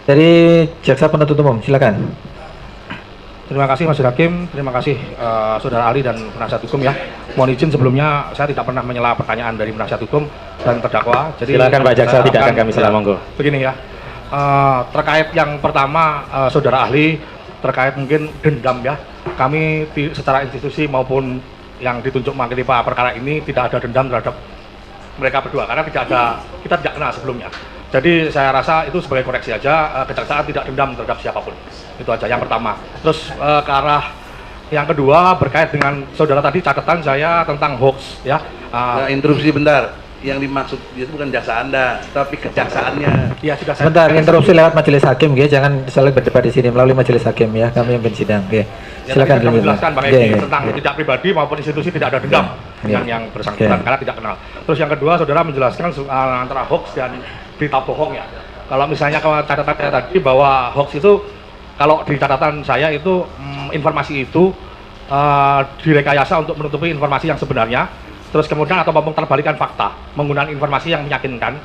Dari jaksa penuntut umum, silakan. Terima kasih Mas Hakim, terima kasih Saudara ahli dan penasihat hukum ya. Mohon izin sebelumnya saya tidak pernah menyela pertanyaan dari penasihat hukum dan terdakwa. Jadi Silakan Pak Jaksa, tidak akan kami salah, monggo. Begini ya, terkait yang pertama Saudara ahli terkait mungkin dendam ya. Kami secara institusi maupun yang ditunjuk mewakili perkara ini tidak ada dendam terhadap mereka berdua karena kita tidak kenal sebelumnya. Jadi saya rasa itu sebagai koreksi aja, kejaksaan tidak dendam terhadap siapapun. Itu aja yang pertama. Terus ke arah yang kedua berkait dengan saudara tadi catatan saya tentang hoax ya. Interupsi bentar. Yang dimaksud itu bukan jasa Anda, tapi kejaksaannya. Iya, sudah saya. Sebentar, interupsi lewat majelis hakim, ya. Jangan saling berdebat di sini melalui majelis hakim ya. Kami yang sidang. Ya. Silakan menjelaskan Bang Edi tentang ya. tidak pribadi maupun institusi tidak ada dendam dengan yang bersangkutan karena tidak kenal. Terus yang kedua saudara menjelaskan soal antara hoax dan berita bohong ya. Kalau misalnya catatan saya tadi bahwa hoax itu kalau di catatan saya itu informasi itu direkayasa untuk menutupi informasi yang sebenarnya, terus kemudian atau memutarbalikan fakta menggunakan informasi yang meyakinkan.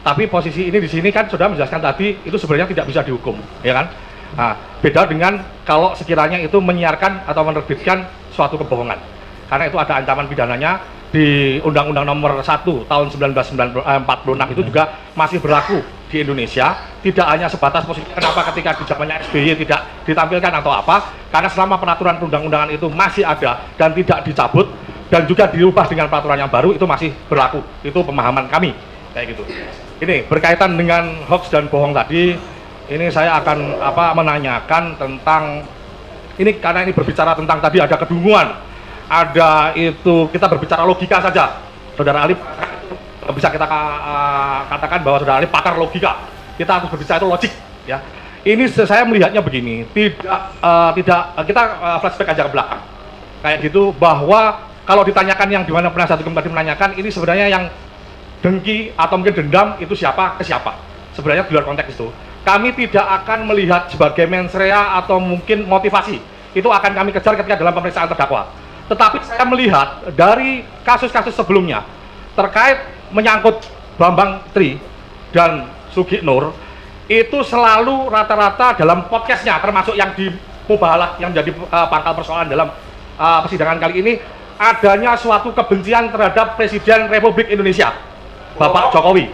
Tapi posisi ini di sini kan sudah menjelaskan tadi itu sebenarnya tidak bisa dihukum, ya kan? Nah, beda dengan kalau sekiranya itu menyiarkan atau menerbitkan suatu kebohongan. Karena itu ada ancaman pidananya di Undang-Undang Nomor 1 tahun 1946 itu juga masih berlaku di Indonesia. Tidak hanya sebatas posisi kenapa ketika di zamannya SBY tidak ditampilkan atau apa, karena selama peraturan perundang-undangan itu masih ada dan tidak dicabut dan juga diubah dengan peraturan yang baru itu masih berlaku. Itu pemahaman kami kayak gitu. Ini berkaitan dengan hoax dan bohong tadi, ini saya akan menanyakan tentang ini karena ini berbicara tentang tadi ada kedunguan, ada itu kita berbicara logika saja. Saudara ahli bisa kita katakan bahwa saudara ahli pakar logika. Kita harus berbicara itu logik ya. Ini saya melihatnya begini, tidak kita flashback aja ke belakang. Kayak gitu bahwa kalau ditanyakan yang di mana penasihat hukum tadi menanyakan ini sebenarnya yang dengki atau mungkin dendam itu siapa ke siapa. Sebenarnya di luar konteks itu. Kami tidak akan melihat sebagai mens rea atau mungkin motivasi. Itu akan kami kejar ketika dalam pemeriksaan terdakwa. Tetapi saya melihat dari kasus-kasus sebelumnya terkait menyangkut Bambang Tri dan Sugi Nur itu selalu rata-rata dalam podcastnya termasuk yang di Mubahalah yang menjadi pangkal persoalan dalam persidangan kali ini adanya suatu kebencian terhadap Presiden Republik Indonesia Bapak Jokowi.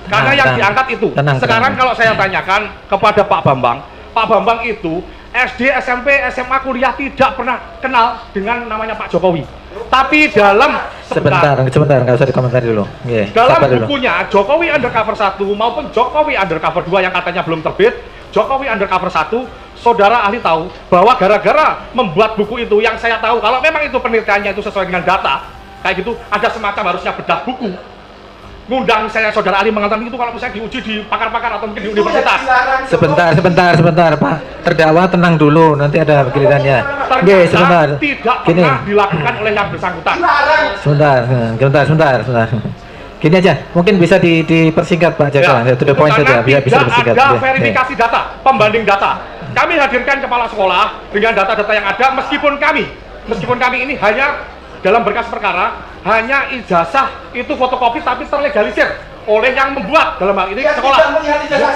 Karena yang diangkat itu. Sekarang kalau saya tanyakan kepada Pak Bambang itu SD, SMP, SMA, kuliah tidak pernah kenal dengan namanya Pak Jokowi. Tapi dalam sebentar, nggak usah dikomentari dulu. Dalam bukunya Jokowi Undercover 1 maupun Jokowi Undercover 2 yang katanya belum terbit, Jokowi Undercover 1, saudara ahli tahu bahwa gara-gara membuat buku itu yang saya tahu kalau memang itu penelitiannya itu sesuai dengan data, kayak gitu ada semacam harusnya bedah buku. Ngundang saya saudara ahli mengatakan itu kalau misalnya diuji di pakar-pakar atau mungkin di universitas. Sebentar Pak. Terdakwa tenang dulu, nanti ada gilirannya. Sebentar. Tidak pernah dilakukan oleh yang bersangkutan. Sebentar. Gini aja, mungkin bisa dipersingkat Pak Jaksa. Ya, to the point saja, biar bisa tidak bersingkat. ada verifikasi data, pembanding data. Kami hadirkan kepala sekolah dengan data-data yang ada meskipun kami ini hanya dalam berkas perkara hanya ijazah itu fotokopi tapi terlegalisir oleh yang membuat dalam hal ini sekolah.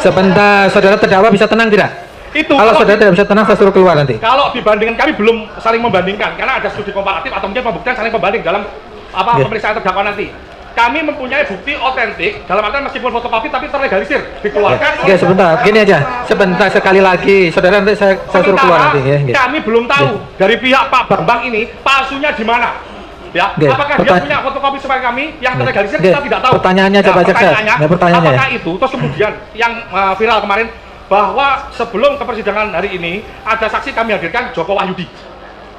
Sebentar, saudara terdakwa bisa tenang tidak? Itu kalau saudara tidak bisa tenang saya suruh keluar nanti. Kalau dibandingkan kami belum saling membandingkan karena ada studi komparatif atau mungkin pembuktian saling membanding dalam pemeriksaan terdakwa nanti. Kami mempunyai bukti otentik dalam artian meskipun fotokopi tapi terlegalisir dikeluarkan. Sebentar, gini aja. Sebentar sekali lagi, saudara nanti saya suruh keluar nanti. Kami belum tahu dari pihak Pak Bambang ini palsunya di mana. Ya, apakah dia punya fotokopi sebagai kami yang terlegalisir kita tidak tahu. Pertanyaannya coba Jaksa. Pertanyaannya. Apakah itu terus kemudian yang viral kemarin bahwa sebelum ke persidangan hari ini ada saksi kami hadirkan Joko Wahyudi.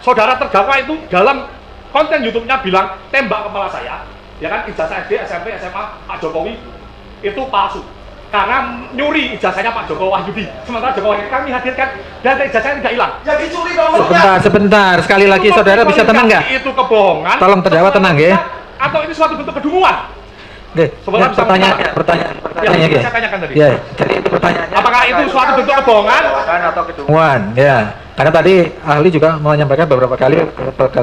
Saudara terdakwa itu dalam konten YouTube-nya bilang tembak kepala saya. Ya kan ijazah SD, SMP, SMA Pak Jokowi itu palsu karena nyuri ijazahnya Pak Joko Wahyudi. Sementara Joko Wahyudi kami hadirkan dan ijazahnya tidak hilang. Ya dicuri dong. Sebentar, sekali lagi saudara bisa tenang nggak? Itu kebohongan. Tolong terdakwa tenang ya. Atau ini suatu bentuk kedunguan? Pertanyaannya saya tanyakan tadi. Ya, jadi pertanyaannya. Apakah itu suatu bentuk kebohongan atau kedunguan? Ya. Karena tadi ahli juga menyampaikan beberapa kali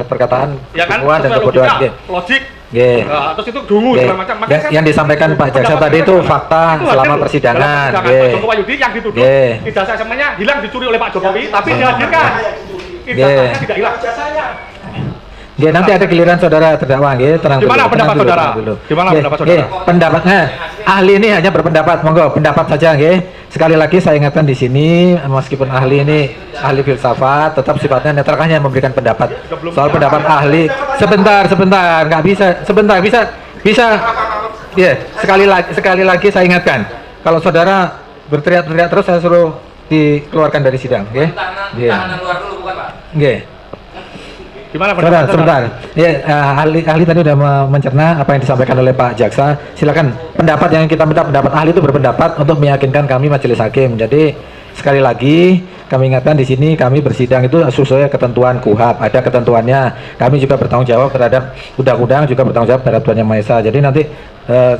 perkataan ya kan, kedunguan dan kebodohan. Logik Nggih. Terus itu dungu Nggih. segala macam. Makanya saya- Yang disampaikan Pak Jaksa tadi itu fakta Itu selama hadir persidangan. dalam Nggih. Pak Joko Wahyudi yang dituduh Nggih. ijazah SMA-nya hilang dicuri oleh Pak Jokowi, tapi dihadirkan. Nggih. Ijazahnya tidak hilang. Nggih, nanti ada giliran saudara terdakwa, nggih, tenang dulu. Gimana pendapat tenang dulu, saudara? tenang dulu. Gimana Nggih, pendapat nggih, saudara? pendapatnya ahli ini hanya berpendapat, monggo pendapat saja, nggih. Sekali lagi saya ingatkan di sini, meskipun ahli ini ahli filsafat, tetap sifatnya netral, hanya memberikan pendapat. Soal pendapat ahli, sebentar, nggak bisa, sebentar, bisa, ya, sekali lagi saya ingatkan, kalau saudara berteriak-teriak terus saya suruh dikeluarkan dari sidang, nggih. Nggih. Nggih. Gimana pendapat Sebentar. Ya, ahli tadi sudah mencerna apa yang disampaikan oleh Pak Jaksa. Silakan pendapat yang kita minta, pendapat ahli itu berpendapat untuk meyakinkan kami majelis hakim. Jadi sekali lagi kami ingatkan di sini kami bersidang itu sesuai ketentuan KUHAP, ada ketentuannya. Kami juga bertanggung jawab terhadap undang-undang, juga bertanggung jawab terhadap Tuhan Yang Maha Esa. Jadi nanti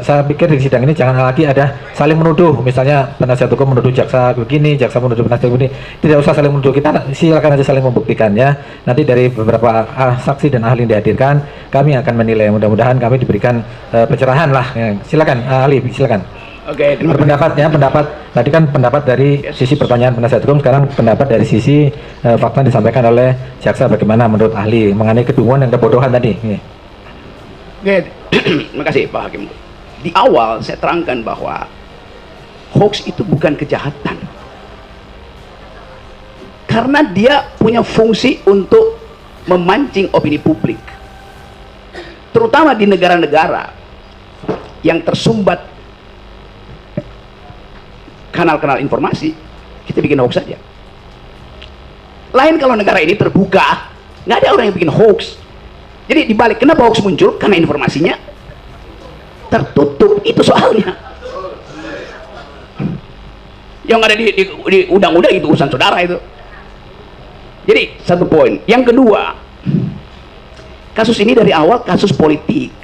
saya pikir di sidang ini jangan lagi ada saling menuduh, misalnya penasihat hukum menuduh jaksa begini, jaksa menuduh penasihat begini. Tidak usah saling menuduh, kita silakan aja saling membuktikan ya. Nanti dari beberapa saksi dan ahli yang dihadirkan, kami akan menilai. Mudah-mudahan kami diberikan pencerahan lah. Ya, silakan ahli, silakan. Oke, Berpendapat ya, pendapat tadi kan pendapat dari sisi pertanyaan penasihat hukum, sekarang pendapat dari sisi fakta yang disampaikan oleh jaksa bagaimana menurut ahli mengenai kedunguan dan kebodohan tadi. Oke, terima kasih Pak Hakim. Di awal saya terangkan bahwa hoax itu bukan kejahatan, karena dia punya fungsi untuk memancing opini publik, terutama di negara-negara yang tersumbat kanal-kanal informasi. Kita bikin hoax saja. Lain kalau negara ini terbuka, nggak ada orang yang bikin hoax. Jadi dibalik, kenapa hoax muncul? Karena informasinya tertutup, itu soalnya. Yang ada di undang-undang itu urusan saudara itu. Jadi satu poin. Yang kedua, kasus ini dari awal kasus politik,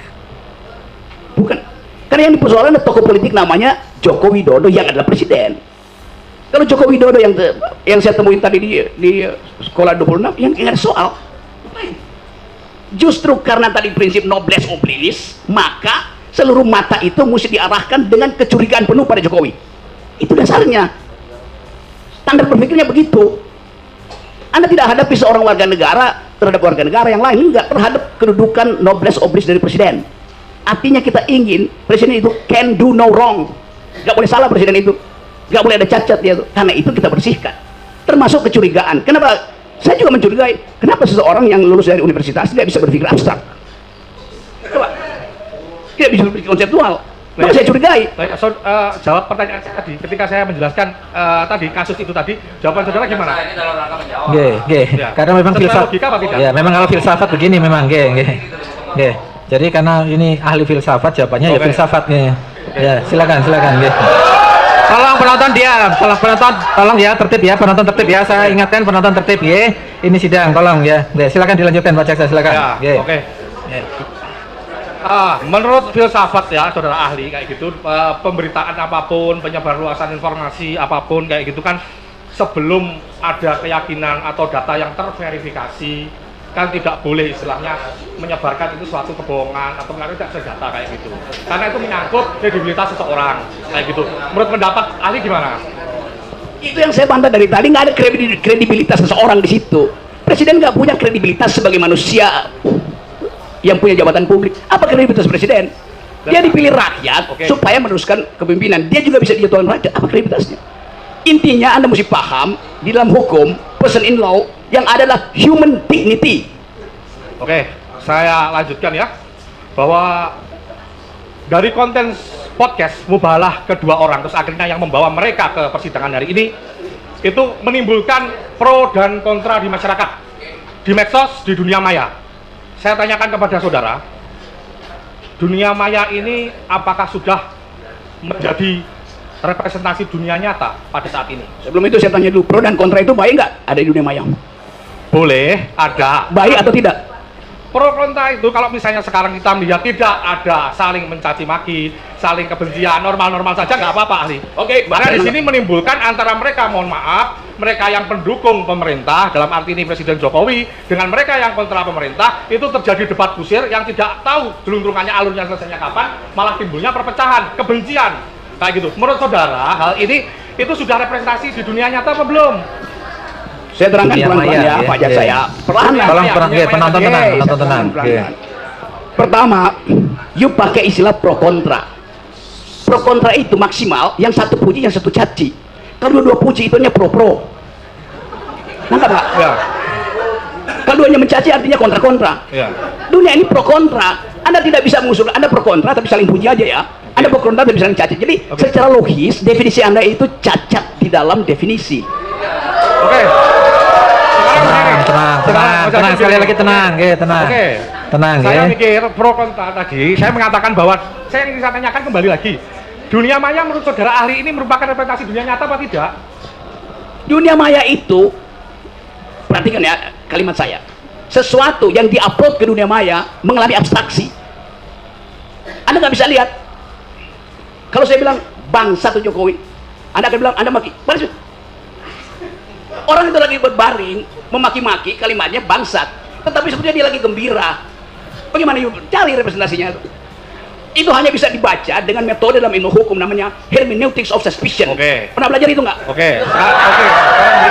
bukan, karena yang dipersoalkan ada tokoh politik namanya Joko Widodo yang adalah presiden. Kalau Joko Widodo yang saya temuin tadi di sekolah 26 yang nggak ada soal. Justru karena tadi prinsip noblesse oblilis, maka seluruh mata itu mesti diarahkan dengan kecurigaan penuh pada Jokowi. Itu dasarnya. Standar berpikirnya begitu. Anda tidak hadapi seorang warga negara terhadap warga negara yang lain, enggak, terhadap kedudukan noblesse oblilis dari presiden. Artinya kita ingin presiden itu can do no wrong. Nggak boleh salah presiden itu, nggak boleh ada cacat dia tuh. Karena itu kita bersihkan, termasuk kecurigaan. Kenapa? Saya juga mencurigai, kenapa seseorang yang lulus dari universitas tidak bisa berpikir abstrak? Coba, tidak bisa berpikir konseptual. Maka saya curigai. Jawab pertanyaan saya tadi, ketika saya menjelaskan tadi kasus itu tadi, jawaban saudara gimana? Nggih. Ya. Karena memang Sesuai filsafat. logika apa tidak? Ya, memang kalau filsafat begini memang, nggih. Jadi karena ini ahli filsafat, jawabannya ya Oke. filsafat nih. Ya, silakan, nggih. Tolong penonton diam, tolong ya tertib ya, penonton tertib ya. Saya ingatkan penonton tertib ya. Ini sidang, tolong ya. Nggih, silakan dilanjutkan Pak Jaksa, silakan. Ya, Nggih. oke. Ya. Menurut filsafat ya, saudara ahli kayak gitu, pemberitaan apapun, penyebarluasan informasi apapun kayak gitu kan, sebelum ada keyakinan atau data yang terverifikasi, kan tidak boleh istilahnya menyebarkan itu suatu kebohongan atau tidak terdata kayak gitu. Karena itu menyangkut kredibilitas seseorang kayak gitu. Menurut pendapat ahli gimana? Itu yang saya bantah dari tadi, nggak ada kredibilitas seseorang di situ. Presiden nggak punya kredibilitas sebagai manusia yang punya jabatan publik. Apa kredibilitas presiden? Dia dipilih rakyat supaya meneruskan kepemimpinan. Dia juga bisa dijatuhkan rakyat. Apa kredibilitasnya? Intinya Anda mesti paham di dalam hukum, person in law, yang adalah human dignity. Oke, saya lanjutkan ya, bahwa dari konten podcast mubalah kedua orang, terus akhirnya yang membawa mereka ke persidangan hari ini, itu menimbulkan pro dan kontra di masyarakat, di medsos, di dunia maya. Saya tanyakan kepada saudara, dunia maya ini apakah sudah menjadi representasi dunia nyata pada saat ini? Sebelum itu saya tanya dulu, pro dan kontra itu baik nggak ada di dunia maya? Boleh, ada. Baik atau tidak? Pro kontra itu kalau misalnya sekarang kita melihat tidak ada saling mencaci maki, saling kebencian, normal-normal saja nggak apa-apa ahli. Oke, Karena di sini menimbulkan antara mereka, mohon maaf, mereka yang pendukung pemerintah dalam arti ini Presiden Jokowi dengan mereka yang kontra pemerintah itu terjadi debat kusir yang tidak tahu jeluntrungannya alurnya selesainya kapan, malah timbulnya perpecahan, kebencian kayak gitu. Menurut saudara hal ini itu sudah representasi di dunia nyata apa belum? Saya terangkan Dunia pelan-pelan maya, ya, ya, Pak Jaksa ya. Perlahan. Tolong penonton tenang, Oke, penonton tenang. pelan-pelan. Pertama, you pakai istilah pro kontra. Pro kontra itu maksimal, yang satu puji, yang satu caci. Kalau dua puji itu hanya pro-pro. Nangkap nggak? Ya, Kalau duanya mencaci artinya kontra-kontra. ya. Dunia ini pro kontra. Anda tidak bisa mengusul, Anda pro kontra tapi saling puji aja ya. Anda pro kontra tapi saling caci. Jadi secara logis definisi Anda itu cacat di dalam definisi. Oke. Sekarang begini. Tenang, sekali lagi tenang, tenang. Oke. Tenang, Saya mikir pro kontra tadi, saya mengatakan bahwa saya ingin saya tanyakan kembali lagi. Dunia maya menurut saudara ahli ini merupakan representasi dunia nyata apa tidak? Dunia maya itu, perhatikan ya kalimat saya, sesuatu yang diupload ke dunia maya mengalami abstraksi. Anda nggak bisa lihat. Kalau saya bilang bangsa tuh Jokowi, Anda akan bilang Anda maki. Orang itu lagi berbaring memaki-maki, kalimatnya bangsat, tetapi sebetulnya dia lagi gembira. Bagaimana cari representasinya itu? Itu hanya bisa dibaca dengan metode dalam ilmu hukum namanya hermeneutics of suspicion. Oke. Pernah belajar itu nggak? Oke. Sekarang begini.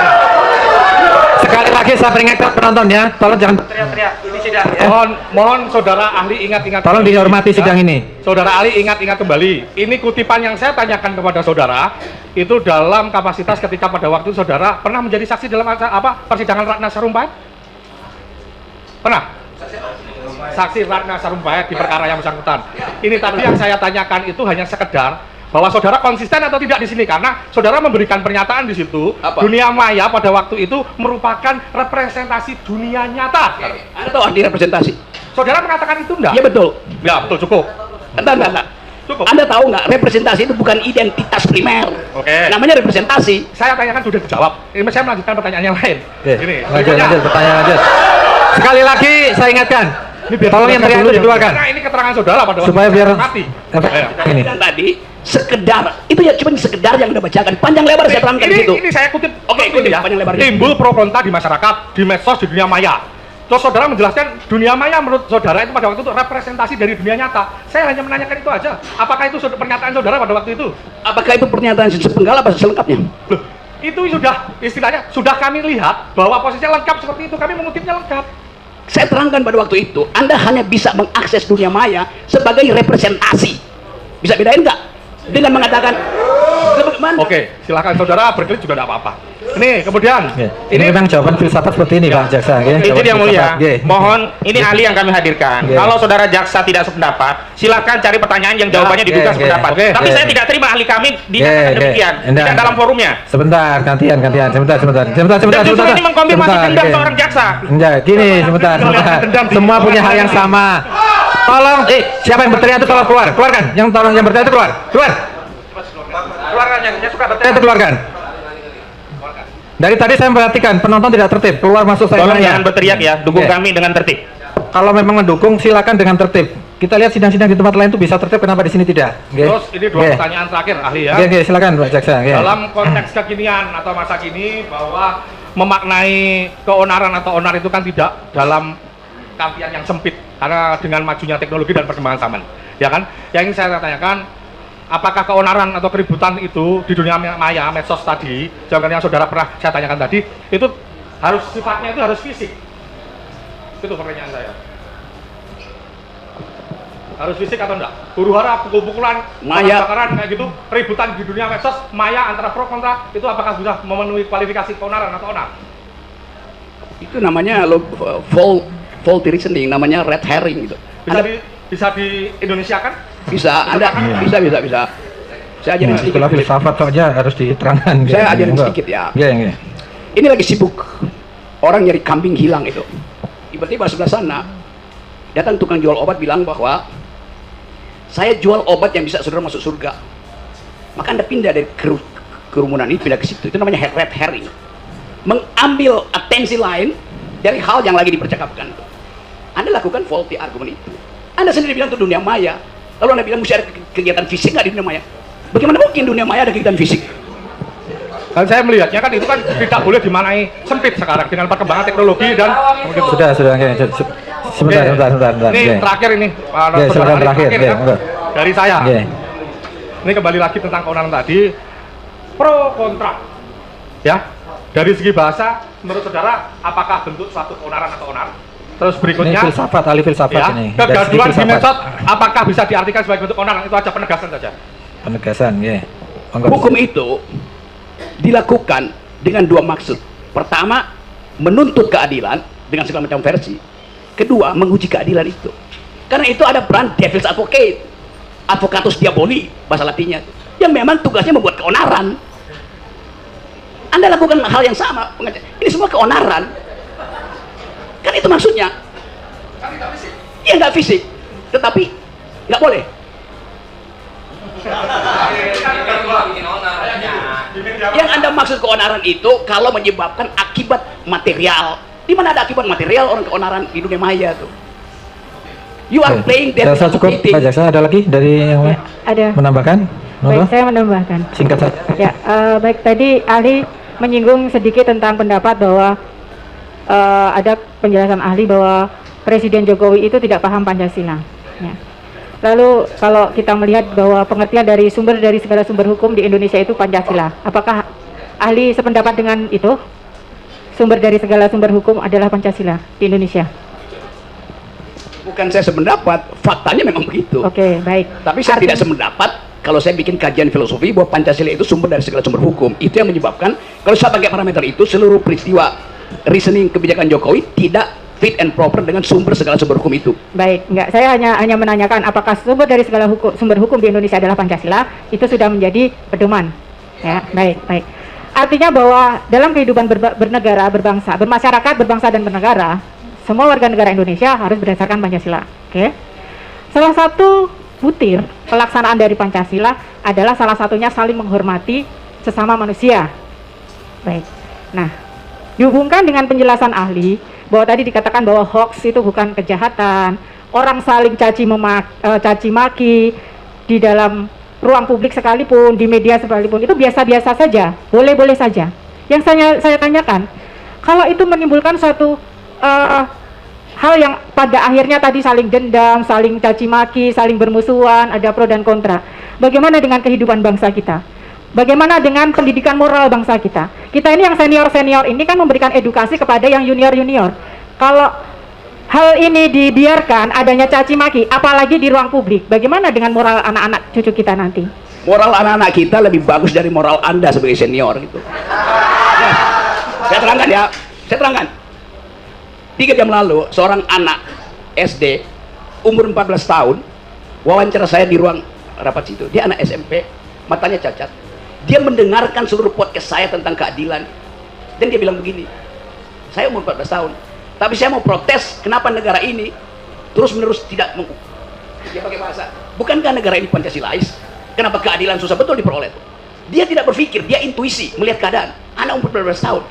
Sekali lagi saya peringatkan penonton ya, tolong jangan teriak-teriak. Ini sidang ya. Mohon saudara ahli ingat-ingat. Tolong dihormati sidang Ya. ini. Saudara ahli ingat-ingat kembali. Ini kutipan yang saya tanyakan kepada saudara itu dalam kapasitas ketika pada waktu saudara pernah menjadi saksi dalam persidangan Ratna Sarumpait? Pernah? Saksi Ratna Sarumpait di perkara yang bersangkutan. Ini tadi yang saya tanyakan itu hanya sekedar bahwa saudara konsisten atau tidak di sini karena saudara memberikan pernyataan di situ. Apa? Dunia maya pada waktu itu merupakan representasi dunia nyata. Anda tahu arti representasi? Saudara mengatakan itu enggak? Iya betul. Ya, betul, cukup. Entar. Cukup. Anda tahu nggak representasi itu bukan identitas primer. Oke. Namanya representasi. Saya tanyakan sudah dijawab. Ini saya melanjutkan pertanyaan yang lain. Oke, Ini, lanjut, pertanyaan lanjut. Sekali lagi saya ingatkan, tolong yang teriak itu dikeluarkan. Karena ini keterangan saudara pada waktu Supaya biar mati. ini. Dan tadi sekedar itu ya cuma sekedar yang Anda bacakan panjang lebar saya terangkan di situ. Ini saya kutip. Oke, kutip ya. panjang lebarnya. Timbul pro kontra di masyarakat, di medsos, di dunia maya. Terus saudara menjelaskan dunia maya menurut saudara itu pada waktu itu representasi dari dunia nyata. Saya hanya menanyakan itu aja. Apakah itu pernyataan saudara pada waktu itu? Apakah itu pernyataan sepenggal apa selengkapnya? Loh, itu sudah istilahnya sudah kami lihat bahwa posisinya lengkap seperti itu. Kami mengutipnya lengkap. Saya terangkan pada waktu itu, Anda hanya bisa mengakses dunia maya sebagai representasi. Bisa bedain nggak? Dengan mengatakan, Oke, silakan saudara berkelit juga tidak apa-apa. Ini kemudian, Ini memang jawaban filsafat seperti ini Pak Jaksa. Izin yang mulia, Oke. mohon ini ahli yang kami hadirkan. Oke. Kalau saudara jaksa tidak sependapat, silakan cari pertanyaan yang jawabannya Oke, diduga oke. sependapat. Oke. Tapi Oke. saya tidak terima ahli kami Oke, dinyatakan oke. demikian, Enggak. tidak dalam forumnya. Sebentar, gantian. Sebentar. Dan justru ini mengkonfirmasi dendam oke. seorang jaksa. Enggak, gini, sebentar. Dendam di- Semua punya hal yang sama. Tolong, siapa yang berteriak itu tolong keluarkan. Yang berteriak itu keluarkan. Keluarkan yang suka berteriak itu keluarkan. Dari tadi saya perhatikan penonton tidak tertib, keluar masuk saya. Tolong nanya. jangan berteriak ya, dukung Oke. kami dengan tertib. Kalau memang mendukung silakan dengan tertib. Kita lihat sidang-sidang di tempat lain itu bisa tertib, kenapa di sini tidak? Oke. terus ini dua Oke. pertanyaan terakhir ahli ya. Oke, silakan Pak Jaksa. Oke. Dalam konteks kekinian atau masa kini bahwa memaknai keonaran atau onar itu kan tidak dalam artian yang sempit karena dengan majunya teknologi dan perkembangan zaman, ya kan? Yang ingin saya tanyakan, apakah keonaran atau keributan itu di dunia maya, medsos tadi, jawaban yang saudara pernah saya tanyakan tadi, itu harus sifatnya itu harus fisik? Itu pertanyaan saya. Harus fisik atau enggak? Huru-hara, pukul-pukulan, Maya. bakar-bakaran kayak gitu, keributan di dunia medsos, maya antara pro kontra, itu apakah sudah memenuhi kualifikasi keonaran atau onar? itu namanya faulty reasoning, namanya red herring gitu. Bisa di Indonesia kan? Bisa, Anda bisa. Saya ajarin sedikit. Setelah filsafat saja harus diterangkan. Saya Oke. ajarin Enggak. sedikit ya. Iya. Ini lagi sibuk orang nyari kambing hilang itu. Tiba-tiba sebelah sana datang tukang jual obat bilang bahwa saya jual obat yang bisa saudara masuk surga. Maka Anda pindah dari kerumunan ini, pindah ke situ. Itu namanya red herring. Mengambil atensi lain dari hal yang lagi dipercakapkan. Anda Anda lakukan faulty argument itu. Anda sendiri bilang itu dunia maya. Lalu Anda bilang mesti ada kegiatan fisik nggak di dunia maya? Bagaimana mungkin dunia maya ada kegiatan fisik? Kalau saya melihatnya kan itu kan tidak boleh dimaknai sempit sekarang dengan perkembangan teknologi dan Sudah, oke. Sebentar. Ini Oke. terakhir ini, Oke, Saudara silakan Ali, terakhir. Oke, kan? monggo. Dari saya. Oke. Ini kembali lagi tentang keonaran tadi, pro kontra. Ya, dari segi bahasa, menurut saudara, apakah bentuk suatu keonaran atau onar? Terus Ini berikutnya, filsafat, ahli filsafat ya, ini. Dari segi kegaduhan di filsafat. medsos, apakah bisa diartikan sebagai bentuk onaran? Itu aja penegasan saja. Penegasan, ya. Monggo. Hukum itu dilakukan dengan dua maksud. Pertama, menuntut keadilan dengan segala macam versi. Kedua, menguji keadilan itu. Karena itu ada peran devil's advocate, advocatus diaboli bahasa Latinnya, yang memang tugasnya membuat keonaran. Anda lakukan hal yang sama, ini semua keonaran. Kan itu maksudnya. Iya nggak fisik, tetapi nggak boleh. Yang Anda maksud keonaran itu kalau menyebabkan akibat material. Di mana ada akibat material orang keonaran di dunia maya tuh? You are playing Saya devil's rasa cukup, advocate. Pak Jaksa. Ada lagi dari yang Ya, ada. menambahkan? Monggo. Baik, saya menambahkan. Singkat saja. Ya, baik, tadi ahli menyinggung sedikit tentang pendapat bahwa ada penjelasan ahli bahwa Presiden Jokowi itu tidak paham Pancasila. Ya. Lalu kalau kita melihat bahwa pengertian dari segala sumber hukum di Indonesia itu Pancasila, apakah ahli sependapat dengan itu? Sumber dari segala sumber hukum adalah Pancasila di Indonesia. Bukan saya sependapat, faktanya memang begitu. Oke, baik. Tapi saya tidak sependapat kalau saya bikin kajian filosofi bahwa Pancasila itu sumber dari segala sumber hukum. Itu yang menyebabkan kalau saya pakai parameter itu, seluruh peristiwa reasoning kebijakan Jokowi tidak fit and proper dengan segala sumber hukum itu. Baik, enggak, saya hanya menanyakan apakah sumber dari segala sumber hukum di Indonesia adalah Pancasila, itu sudah menjadi pedoman. Ya, baik. Artinya bahwa dalam kehidupan bernegara, berbangsa, bermasyarakat, berbangsa dan bernegara, semua warga negara Indonesia harus berdasarkan Pancasila. Oke. Salah satu butir pelaksanaan dari Pancasila adalah salah satunya saling menghormati sesama manusia. Baik. Nah, dihubungkan dengan penjelasan ahli bahwa tadi dikatakan bahwa hoax itu bukan kejahatan, orang saling caci maki di dalam ruang publik sekalipun, di media sekalipun, itu biasa-biasa saja, boleh-boleh saja. Yang saya tanyakan, kalau itu menimbulkan suatu hal yang pada akhirnya tadi saling dendam, saling caci maki, saling bermusuhan, ada pro dan kontra, bagaimana dengan kehidupan bangsa kita? Bagaimana dengan pendidikan moral bangsa kita? Kita ini yang senior-senior ini kan memberikan edukasi kepada yang junior-junior. Kalau hal ini dibiarkan adanya caci maki, apalagi di ruang publik, bagaimana dengan moral anak-anak cucu kita nanti? Moral anak-anak kita lebih bagus dari moral Anda sebagai senior gitu. Ya, saya terangkan. 3 jam lalu seorang anak SD umur 14 tahun wawancara saya di ruang rapat situ. Dia anak SMP, matanya cacat. Dia mendengarkan seluruh podcast saya tentang keadilan. Dan dia bilang begini, saya umur 14 tahun, tapi saya mau protes kenapa negara ini terus-menerus tidak dia pakai bahasa, bukankah negara ini Pancasilais? Kenapa keadilan susah betul diperoleh? Dia tidak berpikir, dia intuisi melihat keadaan. Anak umur 14 tahun.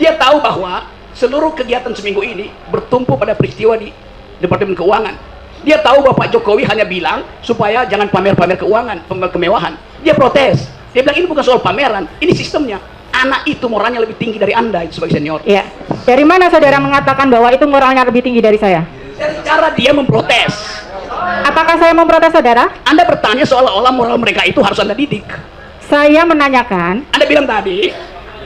Dia tahu bahwa seluruh kegiatan seminggu ini bertumpu pada peristiwa di Departemen Keuangan. Dia tahu Bapak Jokowi hanya bilang supaya jangan pamer-pamer keuangan, kemewahan. Dia protes. Dia bilang ini bukan soal pameran, ini sistemnya. Anak itu moralnya lebih tinggi dari Anda sebagai senior. Ya, dari mana saudara mengatakan bahwa itu moralnya lebih tinggi dari saya? Dari cara dia memprotes. Apakah saya memprotes saudara? Anda bertanya seolah-olah moral mereka itu harus Anda didik. Saya menanyakan. Anda bilang tadi,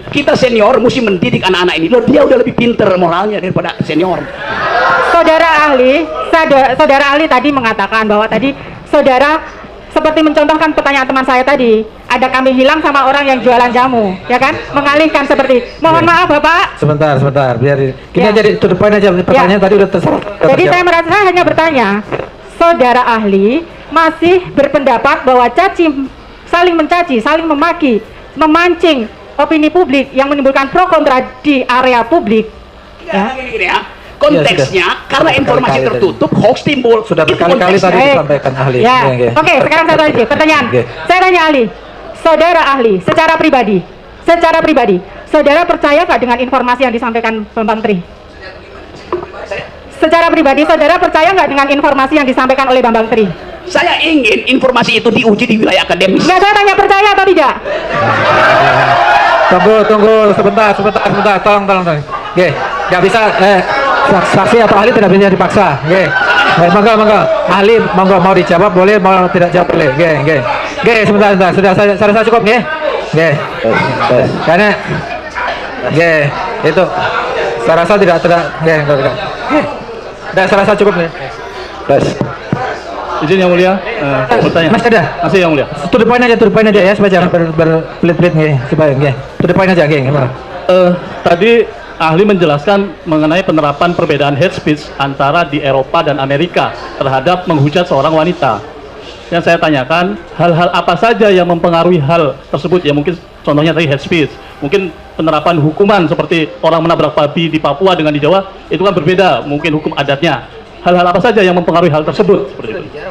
kita senior mesti mendidik anak-anak ini. Loh, dia udah lebih pinter moralnya daripada senior. Saudara ahli tadi mengatakan bahwa tadi saudara seperti mencontohkan pertanyaan teman saya tadi, ada kambing hilang sama orang yang jualan jamu, ya kan? Mengalihkan seperti, mohon maaf Bapak. Sebentar, biar kita jadi to the point aja. Pertanyaan tadi udah terserah. Jadi saya hanya bertanya, saudara ahli masih berpendapat bahwa saling mencaci, saling memaki, memancing opini publik yang menimbulkan pro kontra di area publik. Ya, gini ya. Konteksnya, karena informasi tertutup, hoax timbul. Sudah Itu berkali-kali konteksnya. tadi disampaikan ahli. Ya. Oke. Oke, sekarang satu lagi pertanyaan. Oke. Saya tanya ahli, saudara ahli, secara pribadi, saudara percaya nggak dengan informasi yang disampaikan Pak Menteri? secara pribadi saudara percaya nggak dengan informasi yang disampaikan oleh Bambang Tri? Saya ingin informasi itu diuji di wilayah akademis. Nggak, saya tanya percaya atau tidak? Tunggu sebentar, tolong. Oke, nggak bisa, saksi atau ahli tidak bisa dipaksa. Oke, monggo. Ahli, monggo mau dijawab boleh, mau tidak jawab boleh. Oke, sebentar. Sudah saya cukup, oke. Oke, karena, oke, itu, saya rasa tidak, oke. Saya rasa cukup, ya. Izin yang mulia, bertanya. Mas ada? Masih yang mulia. To the point aja ya, supaya jangan berbelit-belit nih, supaya nggih. To the point aja, nggih. Tadi ahli menjelaskan mengenai penerapan perbedaan hate speech antara di Eropa dan Amerika terhadap menghujat seorang wanita. Yang saya tanyakan, hal-hal apa saja yang mempengaruhi hal tersebut? Ya mungkin contohnya tadi hate speech, mungkin penerapan hukuman seperti orang menabrak babi di Papua dengan di Jawa, itu kan berbeda, mungkin hukum adatnya. Hal-hal apa saja yang mempengaruhi hal tersebut? Seperti itu.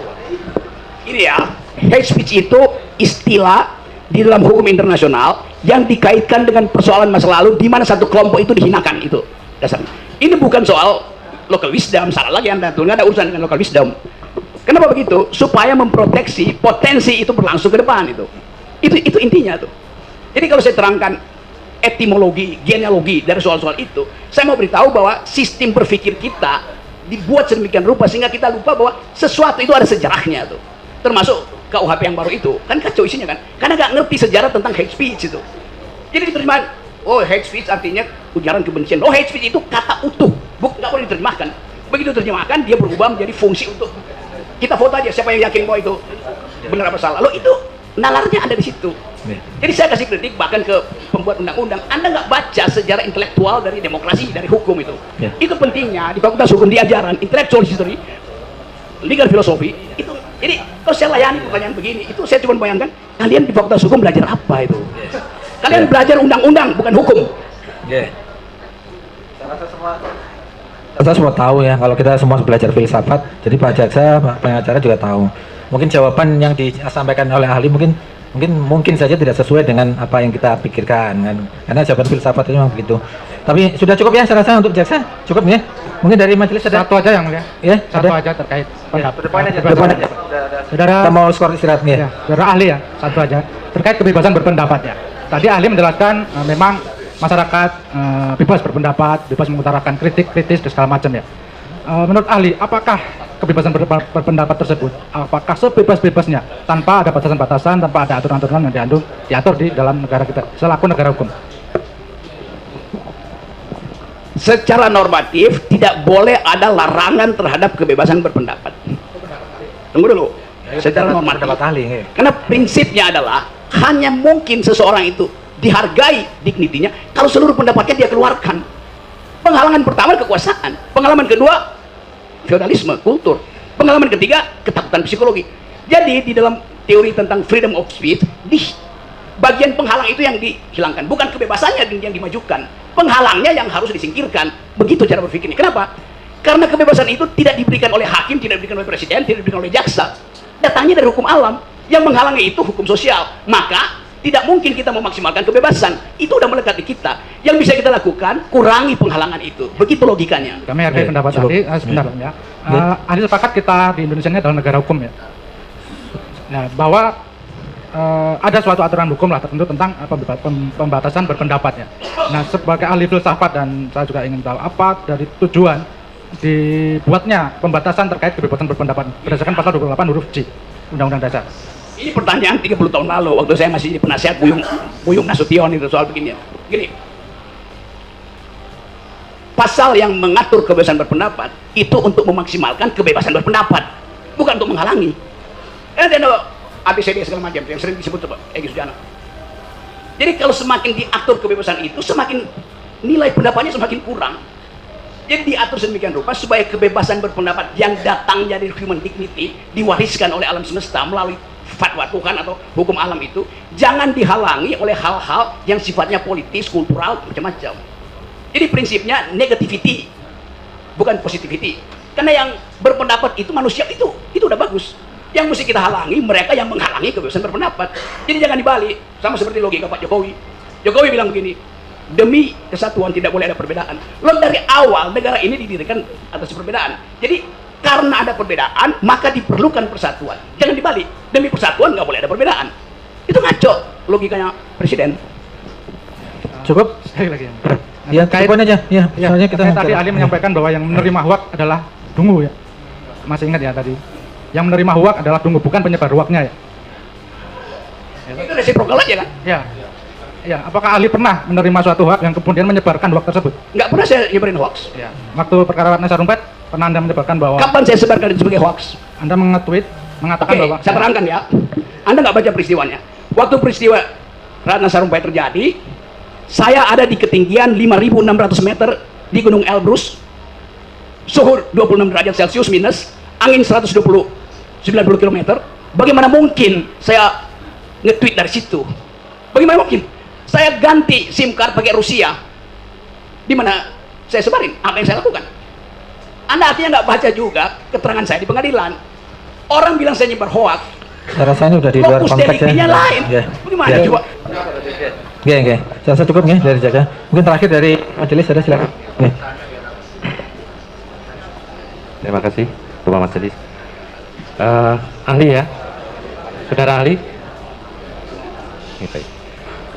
Ini ya, hate speech itu istilah di dalam hukum internasional yang dikaitkan dengan persoalan masa lalu di mana satu kelompok itu dihinakan, itu dasarnya. Ini bukan soal local wisdom, salah lagi Anda tuh, nggak ada urusan dengan local wisdom. Kenapa begitu? Supaya memproteksi potensi itu berlangsung ke depan itu. Itu intinya tuh. Jadi kalau saya terangkan etimologi, genealogi dari soal-soal itu, saya mau beritahu bahwa sistem berpikir kita dibuat sedemikian rupa sehingga kita lupa bahwa sesuatu itu ada sejarahnya tuh, termasuk KUHP yang baru itu kan kacau isinya kan, karena nggak ngerti sejarah tentang hate speech itu. Jadi diterjemahkan, oh hate speech artinya ujaran kebencian. Oh hate speech itu kata utuh, nggak boleh diterjemahkan. Begitu diterjemahkan dia berubah menjadi fungsi untuk kita foto aja siapa yang yakin bahwa itu benar apa salah. Lo itu nalarnya ada di situ. Jadi saya kasih kritik bahkan ke pembuat undang-undang, Anda nggak baca sejarah intelektual dari demokrasi, dari hukum itu. Itu pentingnya di Fakultas Hukum diajaran intellectual history, legal philosophy itu. Jadi kalau saya layani pertanyaan begini, itu saya cuma bayangkan kalian di Fakultas Hukum belajar apa itu? Kalian belajar undang-undang bukan hukum. Kita semua tahu ya, kalau kita semua belajar filsafat, jadi Pak Jaksa, Pak pengacara juga tahu. Mungkin jawaban yang disampaikan oleh ahli mungkin saja tidak sesuai dengan apa yang kita pikirkan kan, karena jawaban filsafat itu memang begitu. Tapi sudah cukup ya, saya rasa untuk Jaksa cukup ya. Mungkin dari majelis ada satu aja yang mulia, ya, satu aja terkait depan aja. Saudara kita mau skor istirahat nih. Ya, saudara ahli ya, satu aja terkait kebebasan berpendapat ya. Tadi ahli menjelaskan memang masyarakat bebas berpendapat, bebas mengutarakan kritis dan segala macam ya. Menurut ahli, apakah kebebasan berpendapat tersebut, apakah sebebas-bebasnya tanpa ada batasan-batasan, tanpa ada aturan-aturan yang diatur di dalam negara kita selaku negara hukum? Secara normatif tidak boleh ada larangan terhadap kebebasan berpendapat. Tunggu dulu. Secara normatif. Karena prinsipnya adalah hanya mungkin seseorang itu dihargai dignitinya kalau seluruh pendapatnya dia keluarkan. Penghalangan pertama kekuasaan, pengalaman kedua feodalisme, kultur, pengalaman ketiga ketakutan psikologi. Jadi di dalam teori tentang freedom of speech, di bagian penghalang itu yang dihilangkan, bukan kebebasannya yang dimajukan, penghalangnya yang harus disingkirkan. Begitu cara berpikirnya. Kenapa? Karena kebebasan itu tidak diberikan oleh hakim, tidak diberikan oleh presiden, tidak diberikan oleh jaksa. Datangnya dari hukum alam. Yang menghalangi itu hukum sosial. Maka tidak mungkin kita memaksimalkan kebebasan. Itu udah melekat di kita. Yang bisa kita lakukan, kurangi penghalangan itu. Begitu logikanya. Kami hargai pendapat ahli. Sebentar ya. Ahli sepakat kita di Indonesia ini adalah negara hukum ya. Nah, bahwa ada suatu aturan hukum lah tertentu tentang pembatasan berpendapat ya. Nah, sebagai ahli filsafat dan saya juga ingin tahu apa dari tujuan dibuatnya pembatasan terkait kebebasan berpendapat berdasarkan pasal 28 huruf J Undang-Undang Dasar. Ini pertanyaan 30 tahun lalu waktu saya masih jadi penasihat Buyung Nasution itu soal begini. Gini, pasal yang mengatur kebebasan berpendapat itu untuk memaksimalkan kebebasan berpendapat, bukan untuk menghalangi. Ada ABCD segala macam yang sering disebut Egy Sujana. Jadi kalau semakin diatur kebebasan itu, semakin nilai pendapatnya semakin kurang. Jadi diatur sedemikian rupa supaya kebebasan berpendapat yang datangnya dari human dignity diwariskan oleh alam semesta melalui fatwa Tuhan atau hukum alam itu jangan dihalangi oleh hal-hal yang sifatnya politis, kultural, macam-macam. Jadi prinsipnya negativity bukan positivity. Karena yang berpendapat itu manusia itu udah bagus. Yang mesti kita halangi mereka yang menghalangi kebebasan berpendapat. Jadi jangan dibalik, sama seperti logika Pak Jokowi. Jokowi bilang begini, demi kesatuan, tidak boleh ada perbedaan. Loh, dari awal negara ini didirikan atas perbedaan. Jadi karena ada perbedaan maka diperlukan persatuan. Jangan dibalik, demi persatuan nggak boleh ada perbedaan. Itu ngaco logikanya presiden. Cukup? Sekali lagi. Ya, Terkait- poin aja. Ya, Ya, soalnya kita tadi Ali menyampaikan bahwa yang menerima hoak adalah dungu ya. Masih ingat ya tadi? Yang menerima hoak adalah dungu, bukan penyebar hoaknya ya. Itu resiprokal aja kan? Ya. Ya, apakah Ali pernah menerima suatu hoak yang kemudian menyebarkan hoak tersebut? Nggak pernah saya nyebarin hoax. Ya. Waktu perkara Ratna Sarumpait, pernah Anda menyebarkan bahwa Kapan saya sebarkan itu sebagai hoax? Anda menge-tweet mengatakan Oke, bahwa saya terangkan ya. Anda nggak baca peristiwanya. Waktu peristiwa Ratna Sarumpait terjadi, saya ada di ketinggian 5.600 meter di Gunung Elbrus, suhu 26 derajat Celcius minus, angin 190 km. Bagaimana mungkin saya nge-tweet dari situ? Bagaimana mungkin? Saya ganti SIM card pakai Rusia. Di mana saya sebarin? Apa yang saya lakukan? Anda artinya nggak baca juga keterangan saya di pengadilan. Orang bilang saya nyebar hoax, saya rasa ini udah di luar fokus konteks deliktinya lain. Ya. Bagaimana Ya. coba? Oke. Saya rasa cukup nih dari Jaga. Mungkin terakhir dari majelis ada silakan. Oke. Terima kasih, Ketua Majelis. Ahli ya, saudara ahli. Baik.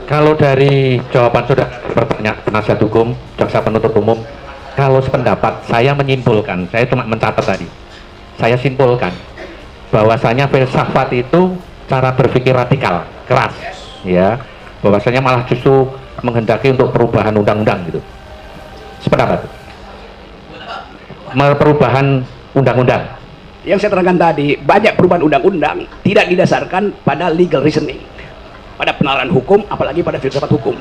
Kalau dari jawaban saudara pertanyaan penasihat hukum, jaksa penuntut umum, kalau sependapat saya menyimpulkan, saya cuma mencatat tadi. Saya simpulkan bahwasanya filsafat itu cara berpikir radikal, keras, ya. Bahwasanya malah justru menghendaki untuk perubahan undang-undang gitu. Sependapat. Perubahan undang-undang. Yang saya terangkan tadi, banyak perubahan undang-undang tidak didasarkan pada legal reasoning, pada penalaran hukum, apalagi pada filsafat hukum.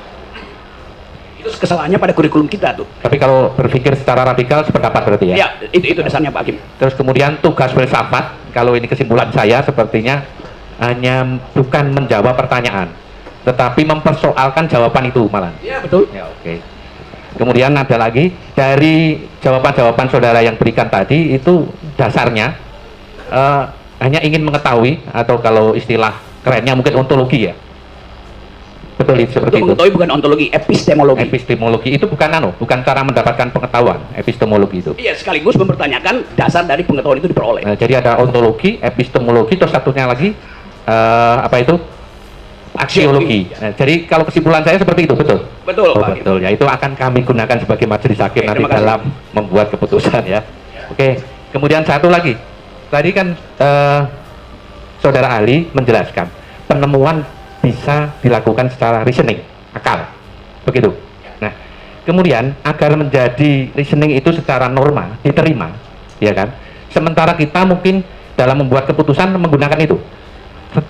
Itu kesalahannya pada kurikulum kita tuh. Tapi kalau berpikir secara radikal sependapat berarti ya? Ya, itu dasarnya Pak Hakim. Terus kemudian tugas filsafat, kalau ini kesimpulan saya sepertinya hanya bukan menjawab pertanyaan, tetapi mempersoalkan jawaban itu malah. Ya, betul. Ya, oke. Kemudian ada lagi dari jawaban-jawaban saudara yang berikan tadi itu dasarnya hanya ingin mengetahui, atau kalau istilah kerennya mungkin ontologi ya. Betul itu seperti itu. Mengetahui bukan ontologi, epistemologi. Epistemologi itu bukan bukan cara mendapatkan pengetahuan. Epistemologi itu. Iya, sekaligus mempertanyakan dasar dari pengetahuan itu diperoleh. Nah, jadi ada ontologi, epistemologi, terus satunya lagi apa itu? Aksiologi. Nah, jadi kalau kesimpulan saya seperti itu, betul? Betul, Oh, Pak Hakim. betul ya. Itu akan kami gunakan sebagai majelis hakim Oke, nanti terima kasih. dalam membuat keputusan ya. Oke. Kemudian satu lagi. Tadi kan saudara ahli menjelaskan penemuan bisa dilakukan secara reasoning, akal. Begitu. Nah, kemudian agar menjadi reasoning itu secara norma diterima, ya kan? Sementara kita mungkin dalam membuat keputusan menggunakan itu.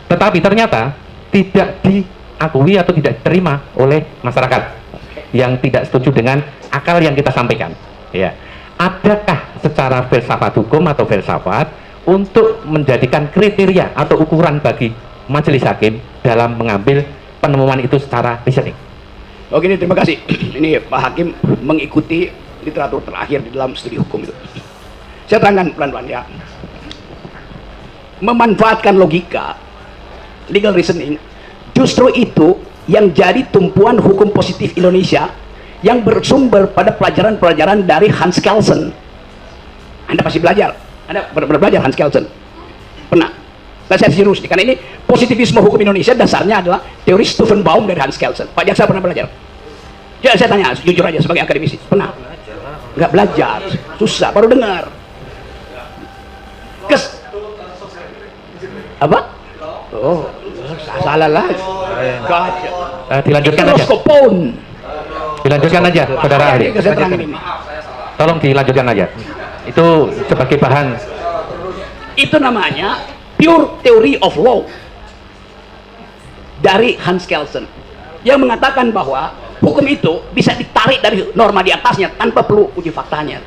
Tetapi ternyata tidak diakui atau tidak diterima oleh masyarakat yang tidak setuju dengan akal yang kita sampaikan. Ya, adakah secara filsafat hukum atau filsafat untuk menjadikan kriteria atau ukuran bagi majelis hakim dalam mengambil penemuan itu secara reasoning? Oke, terima kasih. Ini Pak Hakim mengikuti literatur terakhir di dalam studi hukum itu. Saya terangkan pelan-pelan ya. Memanfaatkan logika, legal reasoning, justru itu yang jadi tumpuan hukum positif Indonesia yang bersumber pada pelajaran-pelajaran dari Hans Kelsen. Anda pasti belajar. Anda pernah belajar Hans Kelsen? Pernah? Nah, saya serius nih, karena ini positivisme hukum Indonesia dasarnya adalah teori Stephen Baum dari Hans Kelsen. Pak Jaksa pernah belajar? Ya, saya tanya jujur aja sebagai akademisi, pernah? Nggak belajar, susah, baru dengar. Apa? Oh, salah lah. Dilanjutkan aja. Skopon. Dilanjutkan aja, saudara ahli. Saya terangin ini. Tolong dilanjutkan aja. Itu sebagai bahan. Itu namanya pure theory of law dari Hans Kelsen yang mengatakan bahwa hukum itu bisa ditarik dari norma di atasnya tanpa perlu uji faktanya.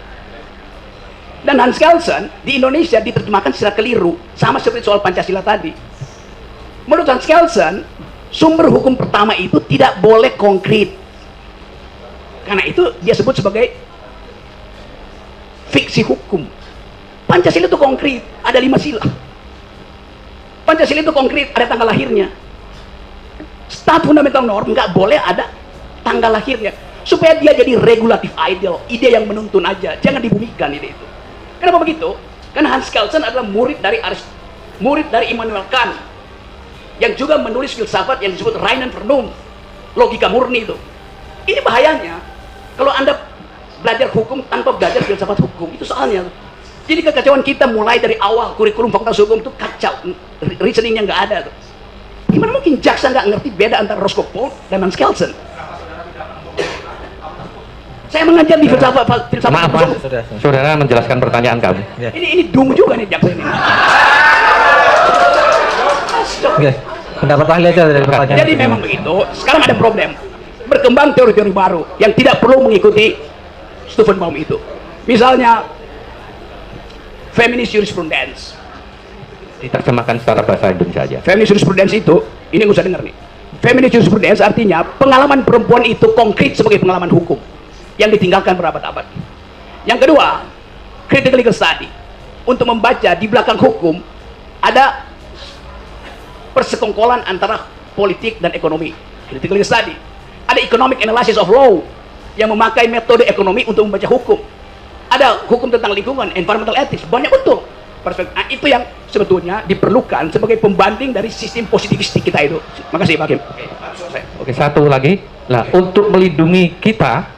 Dan Hans Kelsen di Indonesia diterjemahkan secara keliru, sama seperti soal Pancasila tadi. Menurut Hans Kelsen, sumber hukum pertama itu tidak boleh konkret, karena itu dia sebut sebagai fiksi hukum. Pancasila itu konkret, ada 5 sila. Pancasila itu konkret, ada tanggal lahirnya. Stat fundamental norm nggak boleh ada tanggal lahirnya, supaya dia jadi regulatif ideal, ide yang menuntun aja, jangan dibumikan ide itu. Kenapa begitu? Karena Hans Kelsen adalah murid dari Immanuel Kant, yang juga menulis filsafat yang disebut Reinen Vernunft, logika murni itu. Ini bahayanya kalau Anda belajar hukum tanpa belajar filsafat hukum, itu soalnya. Jadi kekacauan kita mulai dari awal, kurikulum fakultas hukum itu kacau, reasoningnya nggak ada tuh. Gimana mungkin jaksa nggak ngerti beda antara Roscoe Pound dan Hans Kelsen? Saya mengajar di filsafat Maaf, hukum. saudara menjelaskan pertanyaan kami. Ini dungu juga nih jaksa ini. Oke, pendapat ahli aja dari pertanyaan. Jadi memang begitu. Sekarang ada problem. Berkembang teori-teori baru yang tidak perlu mengikuti Stephen Baum itu. Misalnya feminist jurisprudence. Diterjemahkan secara bahasa Indonesia aja. Feminist jurisprudence itu, ini nggak usah dengar nih. Feminist jurisprudence artinya pengalaman perempuan itu konkret sebagai pengalaman hukum yang ditinggalkan berabad-abad. Yang kedua, critical legal study. Untuk membaca di belakang hukum ada persekongkolan antara politik dan ekonomi. Critical legal study. Ada economic analysis of law yang memakai metode ekonomi untuk membaca hukum. Ada hukum tentang lingkungan, environmental ethics, banyak betul. Nah, itu yang sebetulnya diperlukan sebagai pembanding dari sistem positivistik kita itu. Makasih Pak Hakim. Oke, satu lagi. Nah, untuk melindungi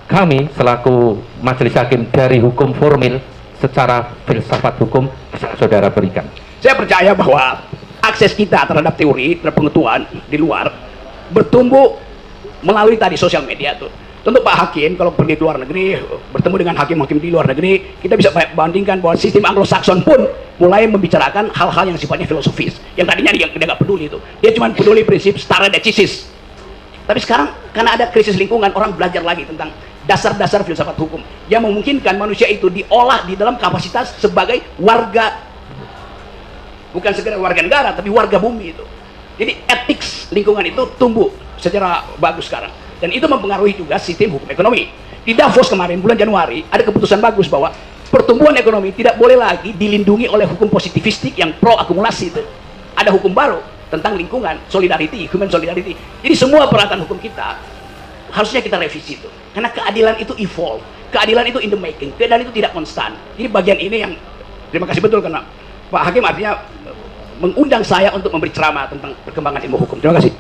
kami selaku majelis hakim dari hukum formil secara filsafat hukum, bisa saudara berikan. Saya percaya bahwa akses kita terhadap teori, terhadap pengetahuan di luar bertumbuh melalui tadi sosial media tuh. Tentu Pak Hakim kalau pergi ke luar negeri, bertemu dengan hakim-hakim di luar negeri, kita bisa bandingkan bahwa sistem Anglo-Saxon pun mulai membicarakan hal-hal yang sifatnya filosofis. Yang tadinya dia nggak peduli itu. Dia cuma peduli prinsip stare decisis. Tapi sekarang karena ada krisis lingkungan, orang belajar lagi tentang dasar-dasar filsafat hukum yang memungkinkan manusia itu diolah di dalam kapasitas sebagai warga, bukan sekedar warga negara, tapi warga bumi itu. Jadi etik lingkungan itu tumbuh secara bagus sekarang. Dan itu mempengaruhi juga sistem hukum ekonomi. Di Davos kemarin, bulan Januari, ada keputusan bagus bahwa pertumbuhan ekonomi tidak boleh lagi dilindungi oleh hukum positivistik yang pro akumulasi itu. Ada hukum baru tentang lingkungan, solidarity, human solidarity. Jadi semua peralatan hukum kita harusnya kita revisi itu. Karena keadilan itu evolve, keadilan itu in the making, keadilan itu tidak konstan. Jadi bagian ini yang terima kasih betul karena Pak Hakim artinya mengundang saya untuk memberi ceramah tentang perkembangan ilmu hukum. Terima kasih.